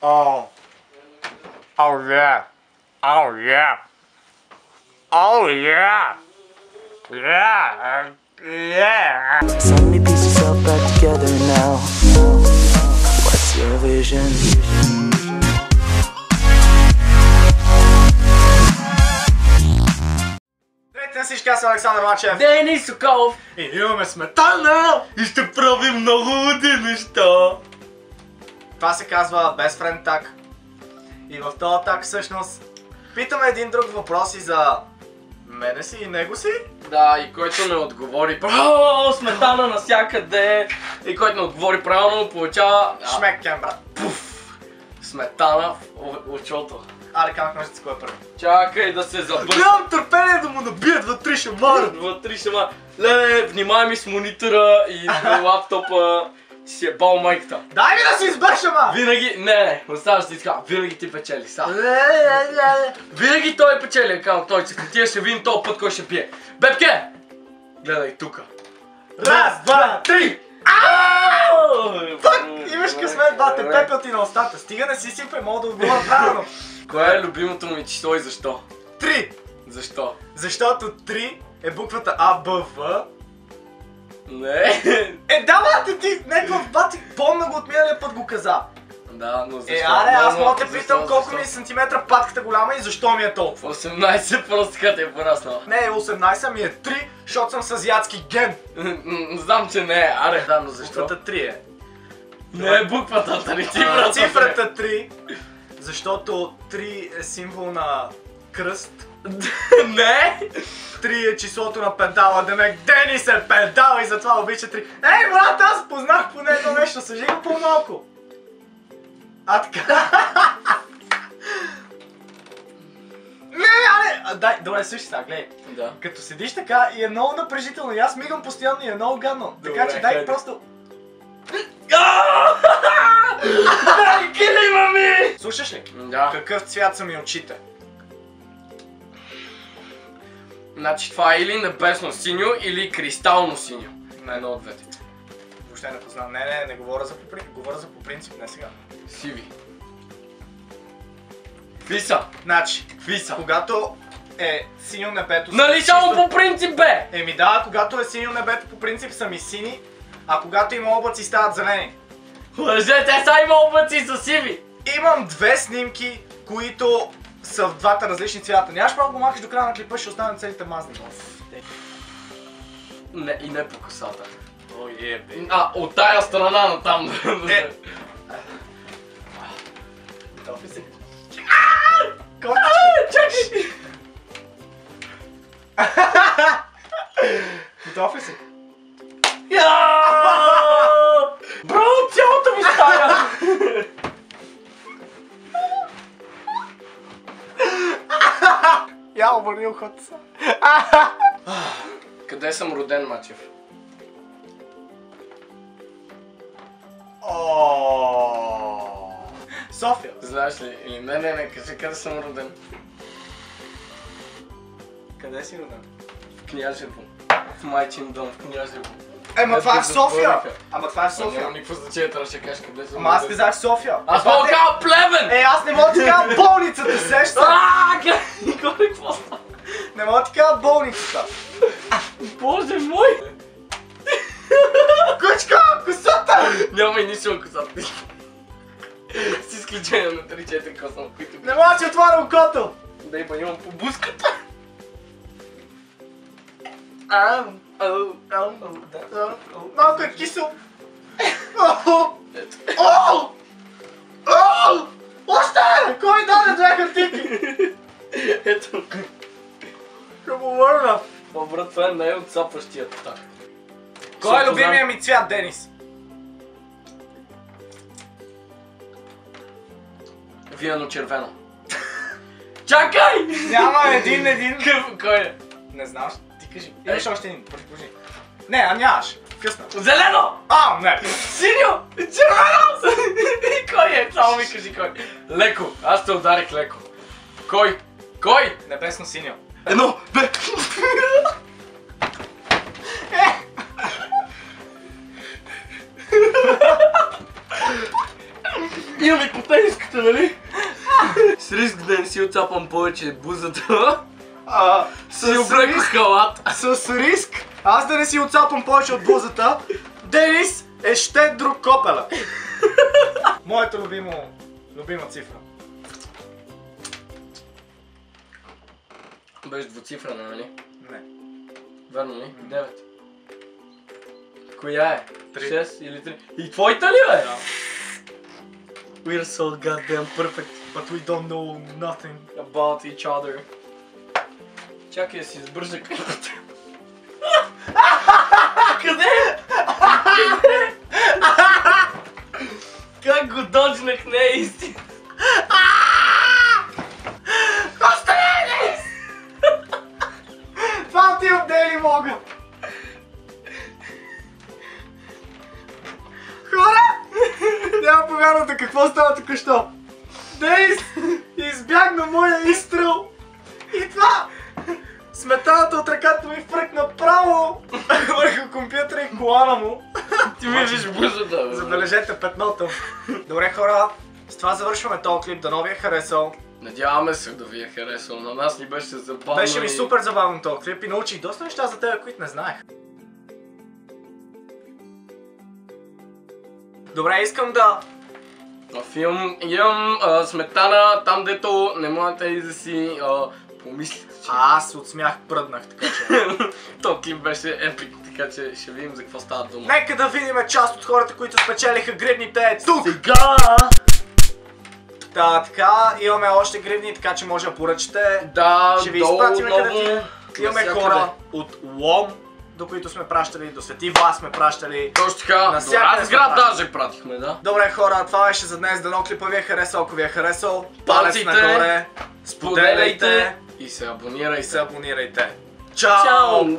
Oh. Oh yeah. Oh yeah. Oh yeah. Yeah. Yeah. So many pieces all back together now. What's your vision? Здравейте на всички, аз съм Александър Мачев. Денис Соколов. И имаме сметана и ще правим много луди неща. Това се казва Best Friend Tag. И в този таг всъщност питаме един друг въпрос и за мене си и него си. Да, и който не отговори правилно, сметана навсякъде. И който не отговори правилно, получава Шмеккен, брат. пуф, сметана в очото. Аре, камък ножица, кой е първи? Чакай да се забърза. Нямам търпение да му набия 2-3 шамара. Вътре ще ма... Леле, внимай ми с монитора и лаптопа. Ти си е бал майката. Дай ми да си избърша, ма! Винаги... Не, оставаш ти така. Винаги ти печели, са. Винаги той печели, казвам, той че ти ще видим този път кой ще пие. Бебке! Гледай тука. Раз, два, три! Фак! Имаш късмет, бате, пепел ти на устата. Стига не си сипе, мога да отговоря правилно. Кое е любимото ми число и защо? 3! Защо? Защото 3 е буквата А, Б, В. Не. Да, бате, ти, някакъв бати, помня го от миналия път го каза. Да, но защо? Аре, аз Но, мога да те защо, питам колко защо? ми е сантиметра патката голяма и защо ми е толкова. 18 просто като е пораснала. Не, 18, ми е 3, защото съм с азиатски ген. Знам, че не е. Аре, да, но защо? Буквата 3 е. Не е буквата, тали цифрата. Цифрата 3, защото 3 е символ на кръст. Не! 3 е числото на педала, демек Денис е педал и затова обича 3. Ей, брат, аз познах поне едно нещо, съжи го по-малко. А така. Не, аре! Дай, добре, слушай сега, гледай. Да. Като седиш така и е много напрежително и аз мигам постоянно и е много гадно. Така че дай просто... Кидай, мами! Слушаш ли? Да. Какъв цвят са ми очите? Значи това е или небесно синьо, или кристално синьо. На едно от двете. Въобще не познавам. Не говоря за по принцип, не сега. Сиви. Какви са? Значи, Какви са? когато е синьо небето... Нали само по принцип, бе? Еми да, когато е синьо небето по принцип са ми сини, а когато има облаци стават зелени. Лъже, те са има облаци са сиви. Имам две снимки, които са в двата различни цвята. Нямаш право да го махаш до края на клипа, ще останат целите мазни. Не, и не по косата. О, бе. От тая страна на там. Готов ли си? Чакай! Готов ли си? Бро, цялата ми стая! Я обърни ухото са. Къде съм роден, Мачев? София. Знаеш ли? Или не, кажи къде съм роден. Къде си роден? В Княжево. В майчин дом, в Княжево. Ма това е в София! Затвориха. Ама това е в София. Няма никакво значение, трябва да ще кажеш къде съм Ама аз роден. казах София. Аз мога да кажа Плевен! Аз не мога да ти кажа болницата, сеща? Горе, какво става? Не мога да ти кажа болницата. Боже мой! Кучка, косата! Няма и нищо на косата. С изключение на 3-4 коса, които... Не мога да ти отворя окото! Да имам по буската. Малко е кисел. Още! Кой даде две хартики? Ето. Ще му върна. О, брат, това е най-отцапващият так. Кой е любимия ми цвят, Денис? Виено червено. Чакай! Няма един. Кой е? Не знам, ти кажи. Имаш още един, предположи. Не, нямаш. Късно. Зелено! Не. Синьо! Червено! Кой е? Само ми кажи кой. Леко. Аз те ударих леко. Кой? Кой? Небесно синьо. Едно! Бе! Имам и потенската, нали? С риск да не си отцапам повече бузата. Си облекох халат. С риск аз да не си отцапам повече от бузата, Денис е щедро копеле. Моята любима цифра. Беше двуцифрена, нали? Не. Верно ли? 9. Коя е? 3. 6 или 3? И твоята ли бе? Да. We're so goddamn perfect But we don't know nothing. about each other. Чакай да си избържа клипата. Къде? Как го доджнах, не е истина. Това ти отдели мога! Хора! Няма повярвате какво става току-що. Денис избягна моя изстрел и това! Сметаната от ръката ми фръкна право върху компютъра и колана му. Ти ми виж бузата, бе. Забележете петното. Добре хора, с това завършваме този клип, дано ви е харесал. Надяваме се да ви е харесал, на нас ни беше забавно. Беше ми супер забавно този клип и научих доста неща за тебе, които не знаех. Добре, искам да... На филм имам сметана там, дето не можете да си помислите, че... Аз от смях пръднах, така че... То клип беше епик, така че ще видим за какво става дума. Нека да видим част от хората, които спечелиха гривните тук! Сега! Да, така, имаме още гривни, така че може да поръчате. Да, ще ви долу изпратим много, където имаме навсякъде. хора от Лом, до които сме пращали, до Свети Влас сме пращали. Точно така, до Навсякъде Разград сме пращали. даже пратихме, да. Добре хора, това беше за днес, дано клипа ви е харесал, ако ви е харесал, палец Палците, нагоре, споделяйте и се абонирайте. и се абонирайте. Чао! Чао!